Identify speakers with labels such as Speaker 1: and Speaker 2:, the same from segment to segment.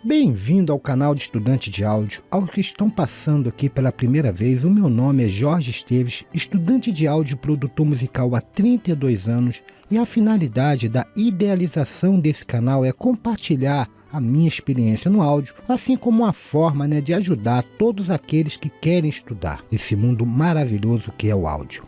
Speaker 1: Bem-vindo ao canal de Estudante de Áudio. Aos que estão passando aqui pela primeira vez, o meu nome é Jorge Esteves, estudante de áudio e produtor musical há 32 anos, e a finalidade da idealização desse canal é compartilhar a minha experiência no áudio, assim como uma forma de ajudar todos aqueles que querem estudar esse mundo maravilhoso que é o áudio.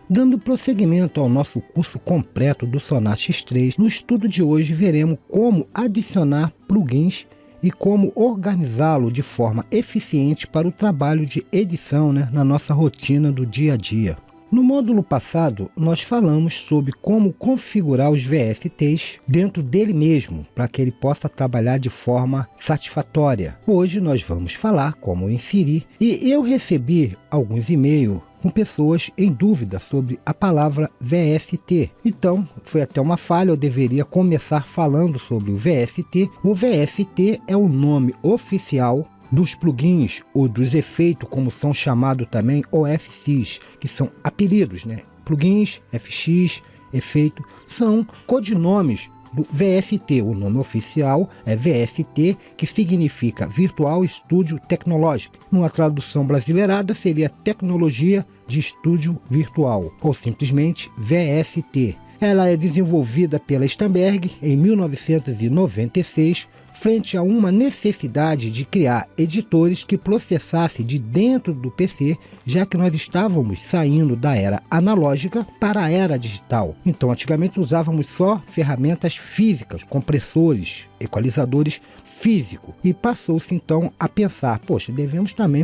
Speaker 1: Dando prosseguimento ao nosso curso completo do Sonar X3, no estudo de hoje veremos como adicionar plugins e como organizá-lo de forma eficiente para o trabalho de edição na nossa rotina do dia a dia. No módulo passado, nós falamos sobre como configurar os VSTs dentro dele mesmo, para que ele possa trabalhar de forma satisfatória. Hoje nós vamos falar como inserir, e eu recebi alguns e-mails com pessoas em dúvida sobre a palavra VST. Então, foi até uma falha, eu deveria começar falando sobre o VST. O VST é o nome oficial dos plugins ou dos efeitos, como são chamados também OFCs, que são apelidos, Plugins, FX, efeito, são codinomes do VST. O nome oficial é VST, que significa Virtual Studio Technology. Numa tradução brasileirada seria Tecnologia de Estúdio Virtual, ou simplesmente VST. Ela é desenvolvida pela Stamberg em 1996, frente a uma necessidade de criar editores que processassem de dentro do PC, já que nós estávamos saindo da era analógica para a era digital. Então, antigamente usávamos só ferramentas físicas, compressores, equalizadores físicos, e passou-se então a pensar, poxa,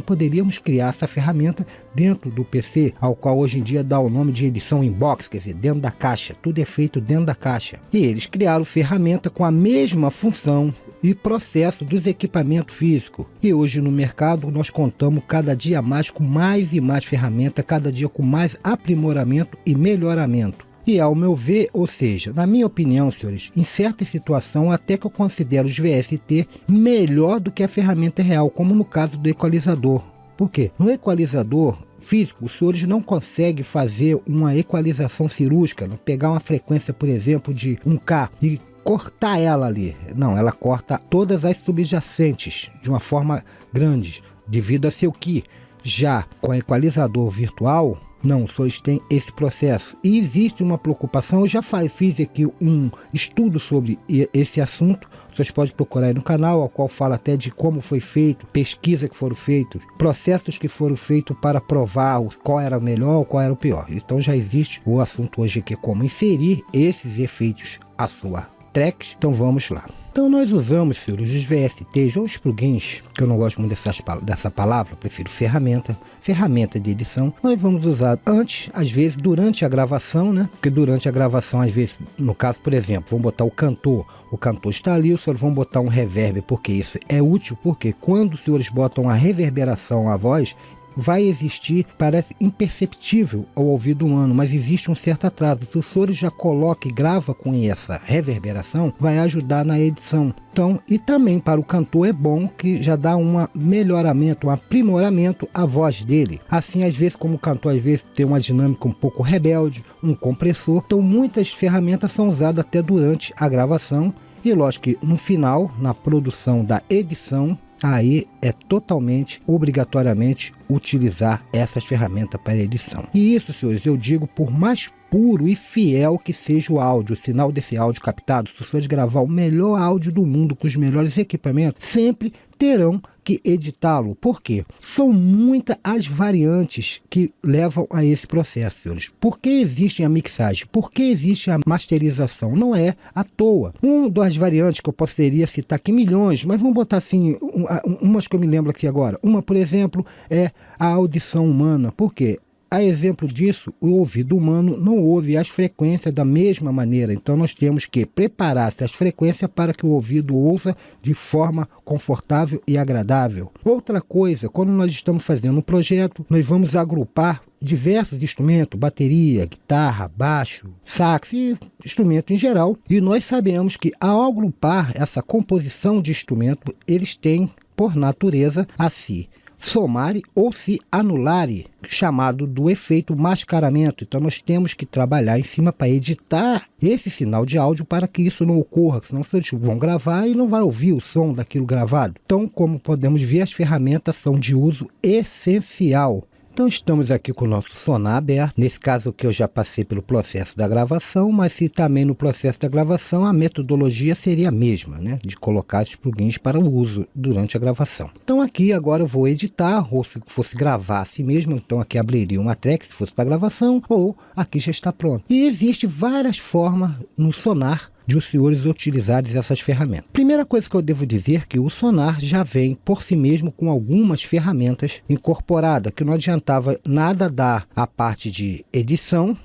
Speaker 1: poderíamos criar essa ferramenta dentro do PC, ao qual hoje em dia dá o nome de edição inbox, quer dizer, dentro da caixa, tudo é feito dentro da caixa. E eles criaram ferramenta com a mesma função e processo dos equipamentos físicos. E hoje no mercado nós contamos cada dia mais com mais e mais ferramentas, cada dia com mais aprimoramento e melhoramento. E ao meu ver, ou seja, na minha opinião, senhores, em certa situação até que eu considero os VST melhor do que a ferramenta real, como no caso do equalizador. Por quê? No equalizador físico, os senhores não conseguem fazer uma equalização cirúrgica, pegar uma frequência, por exemplo, de 1K e cortar ela ali. Não, ela corta todas as subjacentes de uma forma grande, devido a seu que já com o equalizador virtual, não, os senhores têm esse processo. E existe uma preocupação, eu já fiz aqui um estudo sobre esse assunto, vocês podem procurar aí no canal, ao qual fala até de como foi feito, pesquisa que foram feitas, processos que foram feitos para provar qual era o melhor, qual era o pior. Então já existe o assunto hoje aqui, como inserir esses efeitos à sua tracks. Então vamos lá. Então nós usamos, filhos, os VSTs ou os plugins, que eu não gosto muito dessa palavra, prefiro ferramenta de edição. Nós vamos usar antes, às vezes, durante a gravação, porque durante a gravação, às vezes, no caso, por exemplo, vamos botar o cantor está ali, os senhores vão botar um reverb, porque isso é útil, porque quando os senhores botam a reverberação à voz, vai existir, parece imperceptível ao ouvido humano, mas existe um certo atraso. Se o senhor já coloca e grava com essa reverberação, vai ajudar na edição. Então, e também para o cantor é bom que já dá um melhoramento, um aprimoramento à voz dele. Assim, às vezes, como o cantor às vezes tem uma dinâmica um pouco rebelde, um compressor, então muitas ferramentas são usadas até durante a gravação. E lógico que no final, na produção da edição, aí é totalmente, obrigatoriamente, utilizar essas ferramentas para edição. E isso, senhores, eu digo por mais puro e fiel que seja o áudio, o sinal desse áudio captado, se os senhores gravar o melhor áudio do mundo com os melhores equipamentos, sempre terão que editá-lo. Por quê? São muitas as variantes que levam a esse processo, senhores. Por que existe a mixagem? Por que existe a masterização? Não é à toa. Uma das variantes que eu poderia citar aqui, milhões, mas vamos botar assim, umas que eu me lembro aqui agora. Uma, por exemplo, é a audição humana. Por quê? A exemplo disso, o ouvido humano não ouve as frequências da mesma maneira. Então nós temos que preparar essas frequências para que o ouvido ouça de forma confortável e agradável. Outra coisa, quando nós estamos fazendo um projeto, nós vamos agrupar diversos instrumentos, bateria, guitarra, baixo, sax e instrumento em geral. E nós sabemos que ao agrupar essa composição de instrumento, eles têm, por natureza, a si somare ou se anulare, chamado do efeito mascaramento. Então nós temos que trabalhar em cima para editar esse sinal de áudio para que isso não ocorra, senão vocês vão gravar e não vai ouvir o som daquilo gravado. Então, como podemos ver, as ferramentas são de uso essencial. Então estamos aqui com o nosso sonar aberto, nesse caso aqui eu já passei pelo processo da gravação, mas se também no processo da gravação a metodologia seria a mesma, né? De colocar os plugins para o uso durante a gravação. Então aqui agora eu vou editar, ou se fosse gravar a si mesmo, então aqui abriria uma track se fosse para gravação, ou aqui já está pronto. E existe várias formas no sonar de os senhores utilizarem essas ferramentas. Primeira coisa que eu devo dizer é que o sonar já vem por si mesmo com algumas ferramentas incorporadas, que não adiantava nada dar a parte de edição.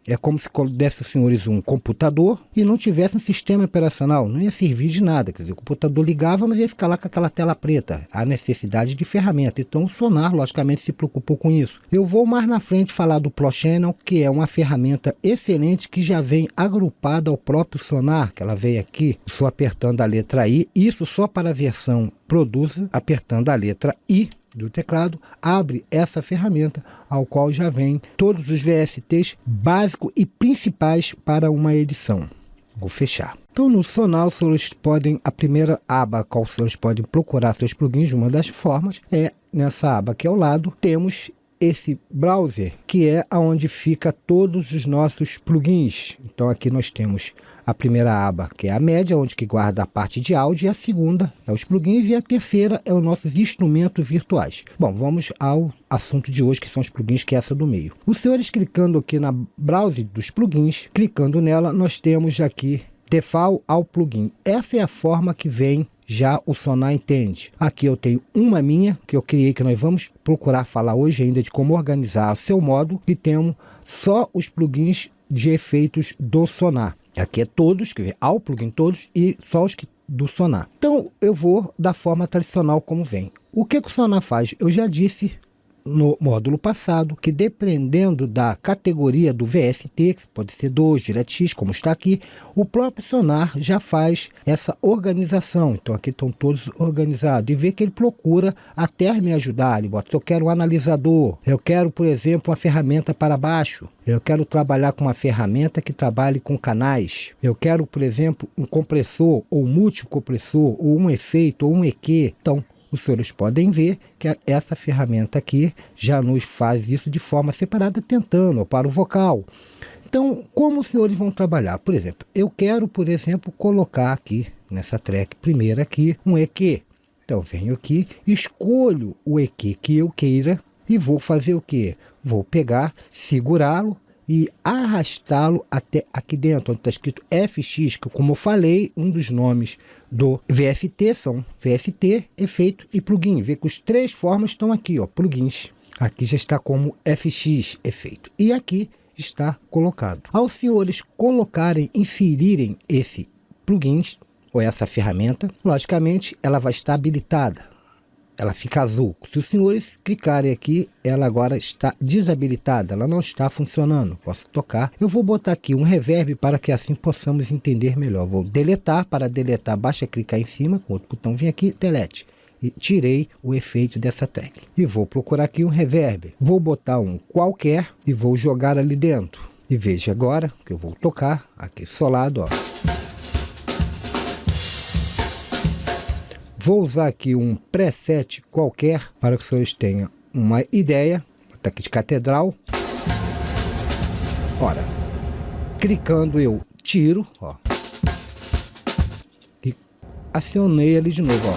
Speaker 1: É como se desse os senhores um computador e não tivesse um sistema operacional, não ia servir de nada. Quer dizer, o computador ligava, mas ia ficar lá com aquela tela preta. Há necessidade de ferramenta. Então o sonar, logicamente, se preocupou com isso. Eu vou mais na frente falar do Pro Channel, que é uma ferramenta excelente que já vem agrupada ao próprio sonar, que ela vem aqui, só apertando a letra I, isso só para a versão Producer, apertando a letra I do teclado, abre essa ferramenta, ao qual já vem todos os VSTs básicos e principais para uma edição. Vou fechar. Então no sonar, os senhores podem, a primeira aba a qual os senhores podem procurar seus plugins, uma das formas, é nessa aba aqui ao lado, temos esse browser, que é onde fica todos os nossos plugins. Então aqui nós temos a primeira aba, que é a média, onde que guarda a parte de áudio, e a segunda é os plugins, e a terceira é os nossos instrumentos virtuais. Bom, vamos ao assunto de hoje, que são os plugins, que é essa do meio. Os senhores clicando aqui na browser dos plugins, clicando nela, nós temos aqui Default ao plugin. Essa é a forma que vem já o Sonar Entende. Aqui eu tenho uma minha, que eu criei, que nós vamos procurar falar hoje ainda de como organizar o seu módulo, e temos só os plugins de efeitos do Sonar. Aqui é todos, quer ver, ao plugin todos, e só os que do Sonar. Então eu vou da forma tradicional como vem. O que o Sonar faz? Eu já disse no módulo passado que, dependendo da categoria do VST, que pode ser 2, DirectX, como está aqui, o próprio Sonar já faz essa organização. Então aqui estão todos organizados, e vê que ele procura até me ajudar. Ele bota, eu quero um analisador, eu quero, por exemplo, uma ferramenta para baixo, eu quero trabalhar com uma ferramenta que trabalhe com canais, eu quero, por exemplo, um compressor, ou multicompressor, ou um efeito, ou um EQ. Então os senhores podem ver que essa ferramenta aqui já nos faz isso de forma separada, tentando para o vocal. Então, como os senhores vão trabalhar? Por exemplo, eu quero, por exemplo, colocar aqui, nessa track primeira aqui, um EQ. Então, venho aqui, escolho o EQ que eu queira e vou fazer o quê? Vou pegar, segurá-lo e arrastá-lo até aqui dentro, onde está escrito FX, que, como eu falei, um dos nomes do VST são VST, efeito e plugin. Vê que as três formas estão aqui, ó, plugins. Aqui já está como FX, efeito. E aqui está colocado. Ao senhores colocarem, inserirem esse plugins, ou essa ferramenta, logicamente ela vai estar habilitada. Ela fica azul. Se os senhores clicarem aqui, ela agora está desabilitada, ela não está funcionando. Posso tocar. Eu vou botar aqui um reverb para que assim possamos entender melhor. Vou deletar. Para deletar, basta clicar em cima, com outro botão, vem aqui, delete. E tirei o efeito dessa track. E vou procurar aqui um reverb. Vou botar um qualquer e vou jogar ali dentro. E veja agora que eu vou tocar aqui solado, ó. Vou usar aqui um preset qualquer para que os senhores tenham uma ideia. Está aqui de catedral. Ora, clicando eu tiro, ó, e acionei ele de novo, ó.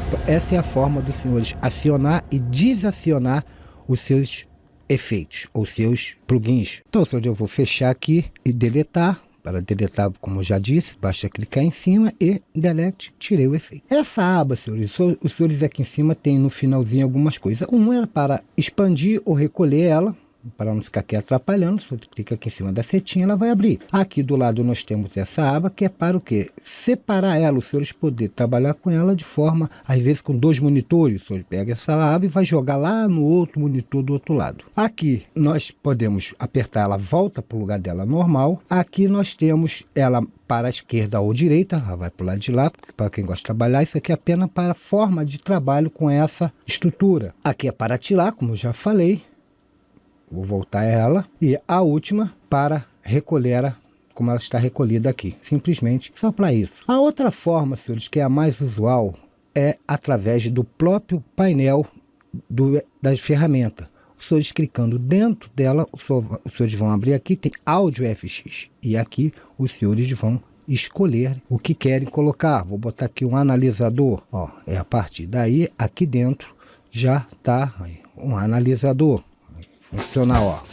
Speaker 1: Então, essa é a forma dos senhores acionar e desacionar os seus efeitos, ou seus plugins. Então, senhores, eu vou fechar aqui e deletar. Para deletar, como eu já disse, basta clicar em cima e delete, tirei o efeito. Essa aba, senhores, os senhores aqui em cima tem no finalzinho algumas coisas. Um é para expandir ou recolher ela, para não ficar aqui atrapalhando. Se você clica aqui em cima da setinha, ela vai abrir. Aqui do lado nós temos essa aba, que é para o quê? Separar ela, os senhores poder trabalhar com ela de forma, às vezes com 2 monitores. O senhor pega essa aba e vai jogar lá no outro monitor do outro lado. Aqui nós podemos apertar, ela volta para o lugar dela normal. Aqui nós temos ela para a esquerda ou direita, ela vai para o lado de lá, porque para quem gosta de trabalhar, isso aqui é apenas para a forma de trabalho com essa estrutura. Aqui é para tirar, como eu já falei, vou voltar a ela, e a última para recolher, como ela está recolhida aqui, simplesmente só para isso. A outra forma, senhores, que é a mais usual, é através do próprio painel das ferramentas. Os senhores clicando dentro dela, os senhores vão abrir aqui, tem áudio FX. E aqui os senhores vão escolher o que querem colocar. Vou botar aqui um analisador. Ó, é a partir daí, aqui dentro, já está um analisador. Funcional, ó.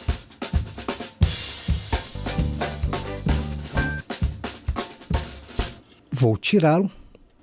Speaker 1: Vou tirá-lo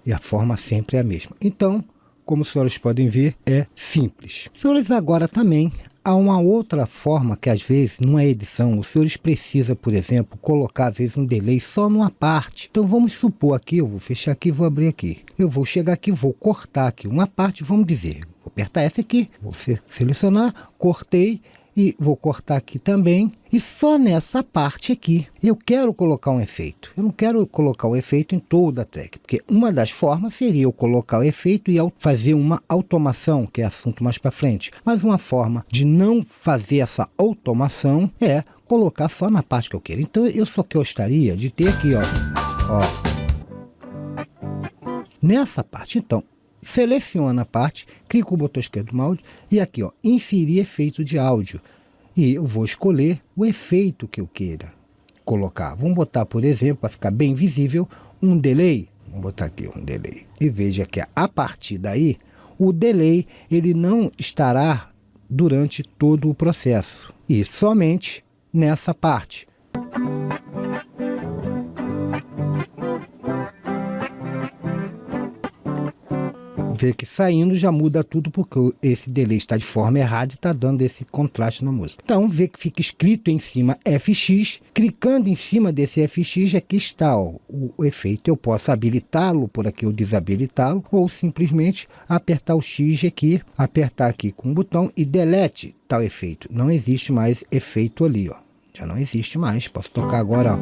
Speaker 1: e a forma sempre é a mesma. Então, como os senhores podem ver, é simples. Senhores, agora também há uma outra forma que às vezes, numa edição, os senhores precisam, por exemplo, colocar às vezes um delay só numa parte. Então vamos supor aqui, eu vou fechar aqui e vou abrir aqui. Eu vou chegar aqui, vou cortar aqui uma parte, vamos dizer, vou apertar essa aqui, vou selecionar, cortei, e vou cortar aqui também, e só nessa parte aqui eu quero colocar um efeito. Eu não quero colocar o efeito em toda a track, porque uma das formas seria eu colocar o efeito e fazer uma automação, que é assunto mais para frente. Mas uma forma de não fazer essa automação é colocar só na parte que eu quero. Então eu só gostaria de ter aqui, ó, nessa parte. Então seleciona a parte, clico o botão esquerdo do mouse e aqui, ó, inserir efeito de áudio. E eu vou escolher o efeito que eu queira colocar. Vamos botar, por exemplo, para ficar bem visível, um delay. Vamos botar aqui um delay. E veja que a partir daí, o delay ele não estará durante todo o processo. E somente nessa parte. Vê que saindo já muda tudo porque esse delay está de forma errada e está dando esse contraste na música. Então vê que fica escrito em cima FX, clicando em cima desse FX aqui está, ó, o efeito. Eu posso habilitá-lo por aqui ou desabilitá-lo, ou simplesmente apertar o X aqui, apertar aqui com o botão e delete tal efeito. Não existe mais efeito ali, ó. Já não existe mais. Posso tocar agora, ó.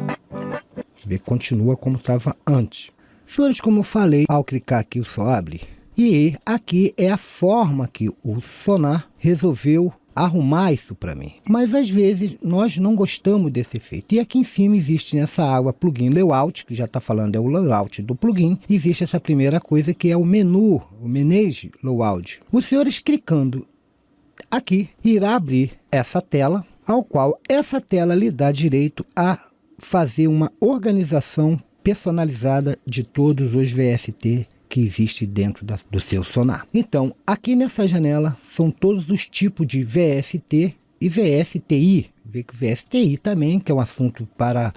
Speaker 1: Vê que continua como estava antes. Senhores, como eu falei, ao clicar aqui o só abre. E aqui é a forma que o Sonar resolveu arrumar isso para mim. Mas às vezes nós não gostamos desse efeito. E aqui em cima existe nessa aba plugin layout, que já está falando é o layout do plugin. Existe essa primeira coisa que é o menu, o manage layout. Os senhores clicando aqui irá abrir essa tela, ao qual essa tela lhe dá direito a fazer uma organização personalizada de todos os VST que existe dentro do seu Sonar. Então, aqui nessa janela são todos os tipos de VST e VSTI. Vê que VSTI também, que é um assunto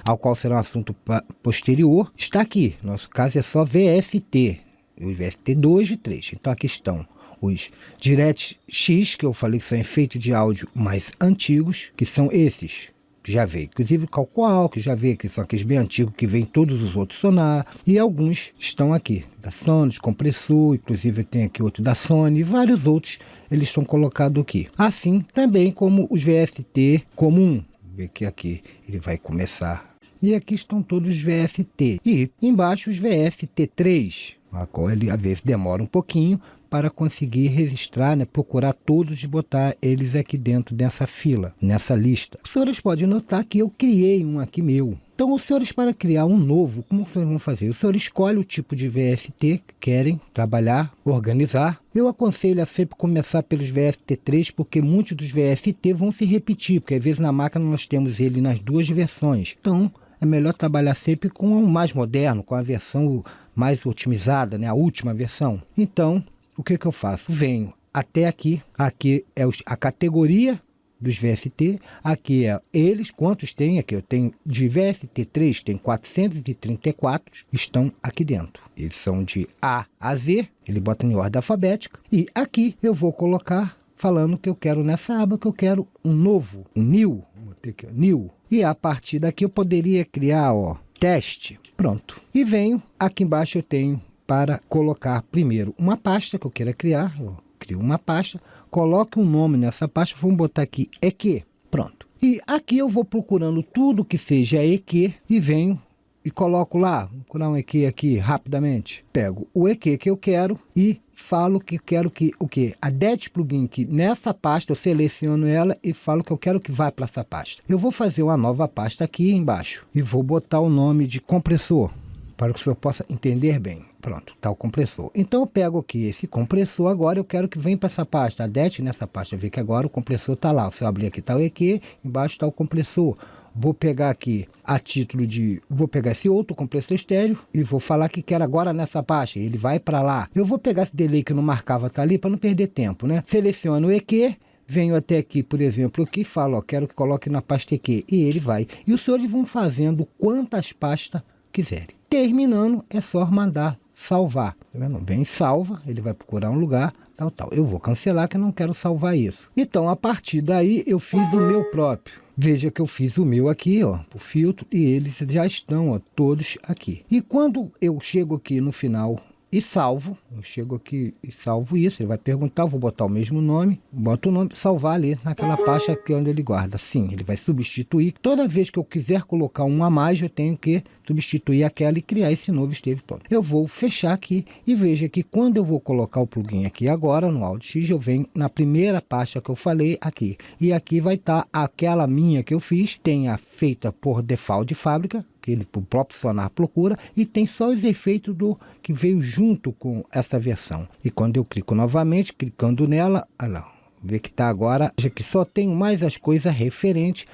Speaker 1: ao qual será um assunto posterior, está aqui. Nosso caso é só VST, os VST 2 e 3. Então aqui estão os DirectX, que eu falei que são efeitos de áudio mais antigos, que são esses. Já veio, inclusive o Calcoal, que já veio, que são aqueles bem antigos, que vem todos os outros Sonar, e alguns estão aqui, da Sony, compressor, inclusive tem aqui outro da Sony, e vários outros, eles estão colocados aqui. Assim, também como os VST comum, vê que aqui ele vai começar, e aqui estão todos os VST, e embaixo os VST3, a qual ele às vezes demora um pouquinho, para conseguir registrar, né, procurar todos e botar eles aqui dentro dessa fila, nessa lista. Os senhores podem notar que eu criei um aqui meu. Então, os senhores, para criar um novo, como os senhores vão fazer? O senhor escolhe o tipo de VST que querem trabalhar, organizar. Eu aconselho a sempre começar pelos VST3, porque muitos dos VST vão se repetir, porque às vezes na máquina nós temos ele nas duas versões. Então, é melhor trabalhar sempre com o mais moderno, com a versão mais otimizada, né, a última versão. Então, o que eu faço? Venho até aqui, aqui é a categoria dos VST, aqui é eles, quantos tem aqui? Eu tenho de VST3, tem 434, estão aqui dentro. Eles são de A a Z, ele bota em ordem alfabética, e aqui eu vou colocar, falando que eu quero nessa aba, que eu quero um novo, um new, vou ter aqui, new, e a partir daqui eu poderia criar, ó, teste, pronto. E venho, aqui embaixo eu tenho para colocar primeiro uma pasta que eu queira criar, ó, crio uma pasta, coloque um nome nessa pasta, vamos botar aqui EQ, pronto. E aqui eu vou procurando tudo que seja EQ e venho e coloco lá, vou procurar um EQ aqui rapidamente. Pego o EQ que eu quero e falo que quero que o quê? A Det plugin que nessa pasta eu seleciono ela e falo que eu quero que vá para essa pasta. Eu vou fazer uma nova pasta aqui embaixo e vou botar o nome de compressor para que o senhor possa entender bem. Pronto, está o compressor. Então eu pego aqui esse compressor agora, eu quero que venha para essa pasta. A Det nessa pasta, vê que agora o compressor está lá. Se eu abrir aqui está o EQ, embaixo está o compressor. Vou pegar aqui a título de... Vou pegar esse outro compressor estéreo e vou falar que quero agora nessa pasta. Ele vai para lá. Eu vou pegar esse delay que não marcava, tá ali, para não perder tempo, né? Seleciono o EQ, venho até aqui, por exemplo, aqui e falo, ó, quero que coloque na pasta EQ. E ele vai. E os senhores vão fazendo quantas pastas quiserem. Terminando, é só mandar salvar. Tá vendo? Vem salva, ele vai procurar um lugar, tal, tal. Eu vou cancelar que eu não quero salvar isso. Então, a partir daí, eu fiz o meu próprio. Veja que eu fiz o meu aqui, ó, o filtro, e eles já estão, ó, todos aqui. E quando eu chego aqui no final e salvo, eu chego aqui e salvo isso, ele vai perguntar, eu vou botar o mesmo nome, boto o nome, salvar ali naquela pasta aqui onde ele guarda. Sim, ele vai substituir. Toda vez que eu quiser colocar um a mais, eu tenho que substituir aquela e criar esse novo Esteve pronto. Eu vou fechar aqui e veja que quando eu vou colocar o plugin aqui agora no Alt X, eu venho na primeira pasta que eu falei aqui. E aqui vai estar aquela minha que eu fiz, tem a feita por default de fábrica, que ele o próprio Sonar procura, e tem só os efeitos do que veio junto com essa versão. E quando eu clico novamente, clicando nela, olha lá, vê que está agora, já que só tenho mais as coisas referentes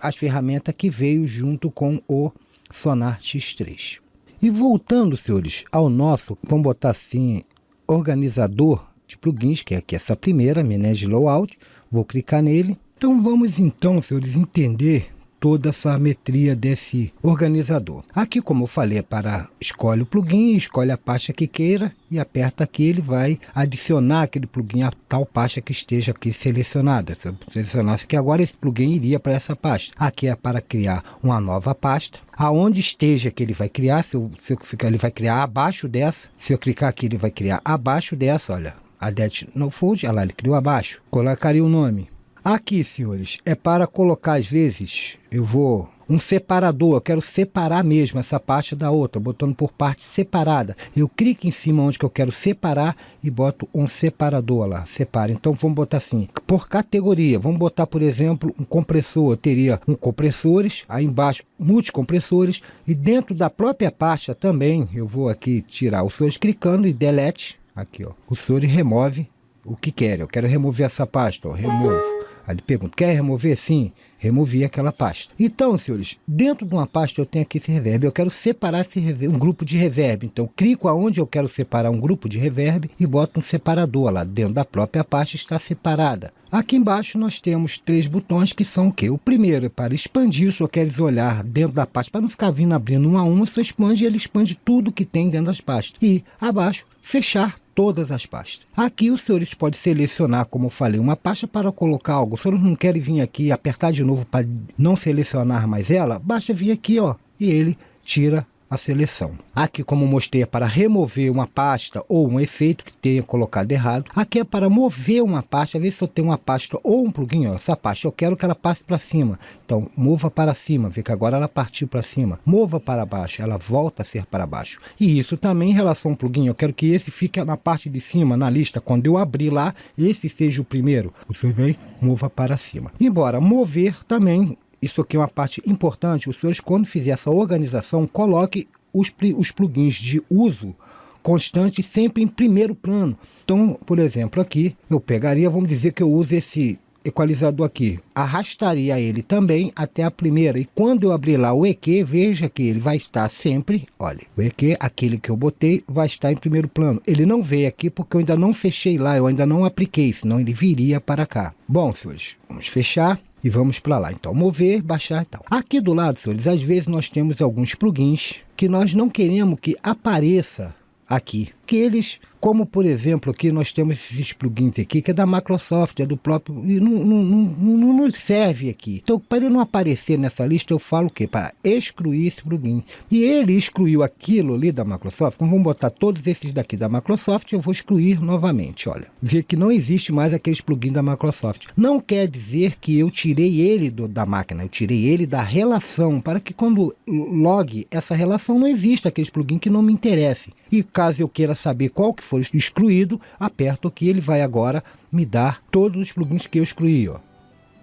Speaker 1: às ferramentas que veio junto com o Sonar X3. E voltando, senhores, ao nosso, vamos botar assim, organizador de plugins, que é aqui essa primeira, Manage Loadout, vou clicar nele. Então vamos então, senhores, entender toda essa metria desse organizador. Aqui, como eu falei, é para escolhe o plugin, escolhe a pasta que queira e aperta aqui, ele vai adicionar aquele plugin a tal pasta que esteja aqui selecionada. Se eu selecionasse que agora esse plugin iria para essa pasta. Aqui é para criar uma nova pasta. Aonde esteja que ele vai criar, se eu ficar, ele vai criar abaixo dessa. Se eu clicar aqui, ele vai criar abaixo dessa, olha. A Det No Fold, olha lá, ele criou abaixo. Colocaria o nome. Aqui, senhores, é para colocar, às vezes, eu vou... Um separador, eu quero separar mesmo essa pasta da outra, botando por parte separada. Eu clico em cima onde que eu quero separar e boto um separador lá, separa. Então vamos botar assim, por categoria, vamos botar, por exemplo, um compressor. Eu teria um compressores, aí embaixo multicompressores, e dentro da própria pasta também, eu vou aqui tirar os senhores clicando e delete, aqui ó, o senhor remove o que quer. Eu quero remover essa pasta, ó, removo. Aí ele pergunta, quer remover? Sim, removi aquela pasta. Então, senhores, dentro de uma pasta eu tenho aqui esse reverb. Eu quero separar esse reverb, um grupo de reverb. Então, clico aonde eu quero separar um grupo de reverb e boto um separador lá. Dentro da própria pasta está separada. Aqui embaixo nós temos 3 botões que são o quê? O primeiro é para expandir, se eu quero olhar dentro da pasta, para não ficar vindo abrindo um a um, você expande e ele expande tudo que tem dentro das pastas. E abaixo, fechar todas as pastas. Aqui os senhores podem selecionar, como eu falei, uma pasta para colocar algo. Se os senhores não querem vir aqui e apertar de novo para não selecionar mais ela, basta vir aqui, ó, e ele tira a seleção. Aqui, como mostrei, é para remover uma pasta ou um efeito que tenha colocado errado. Aqui é para mover uma pasta, às vezes se eu tenho uma pasta ou um plugin, ó, essa pasta eu quero que ela passe para cima. Então, mova para cima, vê que agora ela partiu para cima. Mova para baixo, ela volta a ser para baixo. E isso também em relação ao plugin, eu quero que esse fique na parte de cima, na lista. Quando eu abrir lá, esse seja o primeiro. Você vem, mova para cima. Embora mover também, isso aqui é uma parte importante, os senhores, quando fizer essa organização, coloque os plugins de uso constante sempre em primeiro plano. Então, por exemplo, aqui eu pegaria, vamos dizer que eu uso esse equalizador aqui, arrastaria ele também até a primeira, e quando eu abrir lá o EQ, veja que ele vai estar sempre, olha, o EQ, aquele que eu botei, vai estar em primeiro plano. Ele não veio aqui porque eu ainda não fechei lá, eu ainda não apliquei, senão ele viria para cá. Bom, senhores, vamos fechar e vamos para lá. Então, mover, baixar e tal. Aqui do lado, senhores, às vezes nós temos alguns plugins que nós não queremos que apareça aqui. que eles, como por exemplo aqui nós temos esses plugins aqui, que é da Microsoft, é do próprio, e não nos serve aqui. Então, para ele não aparecer nessa lista, eu falo o quê? Para excluir esse plugin. E ele excluiu aquilo ali da Microsoft, então vamos botar todos esses daqui da Microsoft, eu vou excluir novamente, olha. Ver que não existe mais aqueles plugins da Microsoft. Não quer dizer que eu tirei ele da máquina, eu tirei ele da relação, para que quando logue essa relação não exista aqueles plugins que não me interessem. E caso eu queira saber qual que for excluído, aperto aqui, ele vai agora me dar todos os plugins que eu excluí, ó.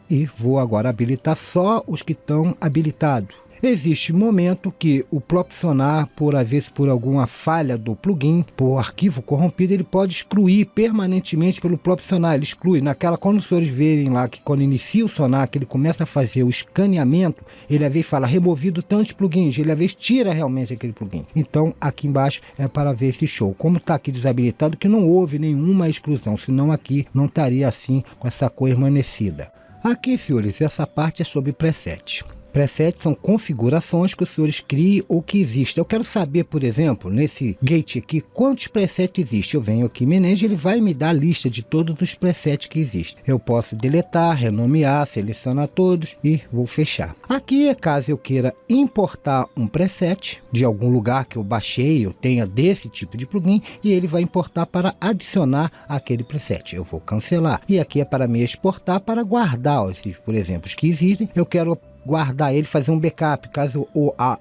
Speaker 1: E vou agora habilitar só os que estão habilitados. Existe momento que o próprio Sonar, às vezes por alguma falha do plugin, por arquivo corrompido, ele pode excluir permanentemente pelo próprio Sonar. Ele exclui. Quando os senhores verem lá que quando inicia o Sonar, que ele começa a fazer o escaneamento, ele às vezes fala removido tantos plugins, ele às vezes tira realmente aquele plugin. Então aqui embaixo é para ver esse show. Como está aqui desabilitado, que não houve nenhuma exclusão, senão aqui não estaria assim com essa cor permanecida. Aqui, senhores, essa parte é sobre preset. Presets são configurações que os senhores criem ou que existem. Eu quero saber, por exemplo, nesse gate aqui, quantos presets existem. Eu venho aqui em Manage, ele vai me dar a lista de todos os presets que existem. Eu posso deletar, renomear, selecionar todos e vou fechar. Aqui, caso eu queira importar um preset de algum lugar que eu baixei, eu tenha desse tipo de plugin, e ele vai importar para adicionar aquele preset. Eu vou cancelar. E aqui é para me exportar, para guardar, esses, por exemplo, os que existem. Eu quero guardar ele, fazer um backup, caso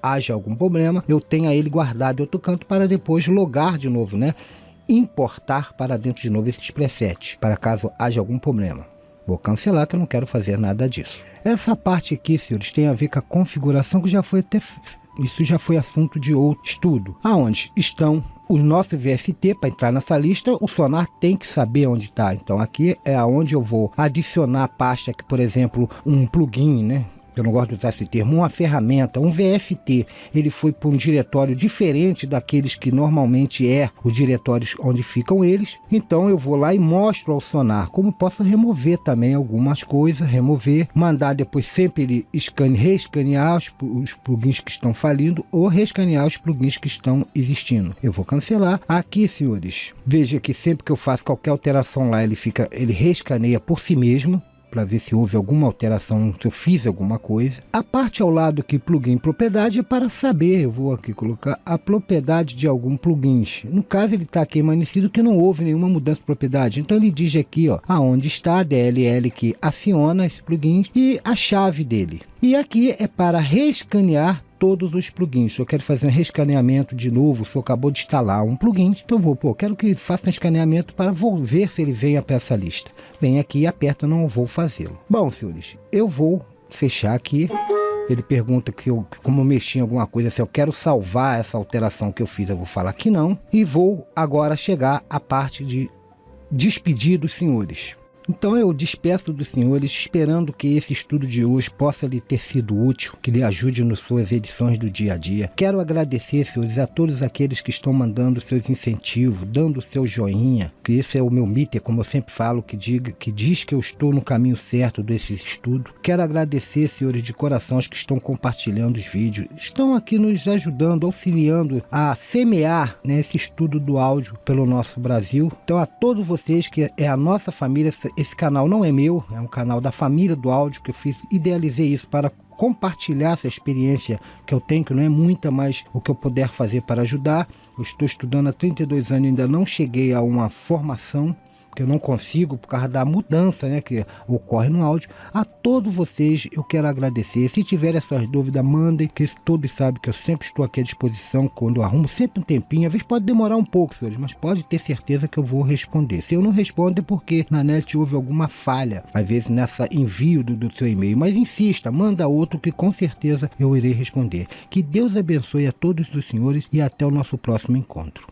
Speaker 1: haja algum problema, eu tenha ele guardado em outro canto para depois logar de novo, né? Importar para dentro de novo esses presets, para caso haja algum problema. Vou cancelar, que eu não quero fazer nada disso. Essa parte aqui, senhores, tem a ver com a configuração, que já foi até... Isso já foi assunto de outro estudo. Aonde estão o nosso VST, para entrar nessa lista, o Sonar tem que saber onde está. Então aqui é aonde eu vou adicionar a pasta, que, por exemplo, um plugin, né? Eu não gosto de usar esse termo, uma ferramenta, um VST, ele foi para um diretório diferente daqueles que normalmente é os diretórios onde ficam eles. Então eu vou lá e mostro ao Sonar como posso remover também algumas coisas, mandar depois sempre ele reescanear os plugins que estão falindo ou reescanear os plugins que estão existindo. Eu vou cancelar. Aqui, senhores, veja que sempre que eu faço qualquer alteração lá, ele reescaneia por si mesmo, para ver se houve alguma alteração, se eu fiz alguma coisa. A parte ao lado aqui, plugin propriedade, é para saber, eu vou aqui colocar a propriedade de algum plugin. No caso, ele está aqui emanecido que não houve nenhuma mudança de propriedade. Então ele diz aqui, ó, aonde está a DLL que aciona esse plugin e a chave dele. E aqui é para reescanear todos os plugins. Se eu quero fazer um reescaneamento de novo, se eu acabou de instalar um plugin, então eu vou, quero que ele faça um escaneamento para ver se ele venha para essa lista. Vem aqui e aperta, não vou fazê-lo. Bom, senhores, eu vou fechar aqui. Ele pergunta que como eu mexi em alguma coisa, se eu quero salvar essa alteração que eu fiz, eu vou falar que não. E vou agora chegar à parte de despedir dos senhores. Então eu despeço dos senhores, esperando que esse estudo de hoje possa lhe ter sido útil, que lhe ajude nas suas edições do dia a dia. Quero agradecer, senhores, a todos aqueles que estão mandando seus incentivos, dando o seu joinha, que esse é o meu míter, como eu sempre falo, que diz que eu estou no caminho certo desse estudo. Quero agradecer, senhores, de coração, os que estão compartilhando os vídeos, estão aqui nos ajudando, auxiliando a semear, né, esse estudo do áudio pelo nosso Brasil. Então a todos vocês, que é a nossa família, esse canal não é meu, é um canal da família do áudio que eu idealizei isso para compartilhar essa experiência que eu tenho, que não é muita, mas o que eu puder fazer para ajudar. Eu estou estudando há 32 anos e ainda não cheguei a uma formação, que eu não consigo por causa da mudança, né, que ocorre no áudio. A todos vocês eu quero agradecer. Se tiverem essas dúvidas, mandem, que todos sabem que eu sempre estou aqui à disposição. Quando eu arrumo sempre um tempinho, às vezes pode demorar um pouco, senhores, mas pode ter certeza que eu vou responder. Se eu não respondo é porque na net houve alguma falha, às vezes nessa envio do seu e-mail, mas insista, manda outro que com certeza eu irei responder. Que Deus abençoe a todos os senhores e até o nosso próximo encontro.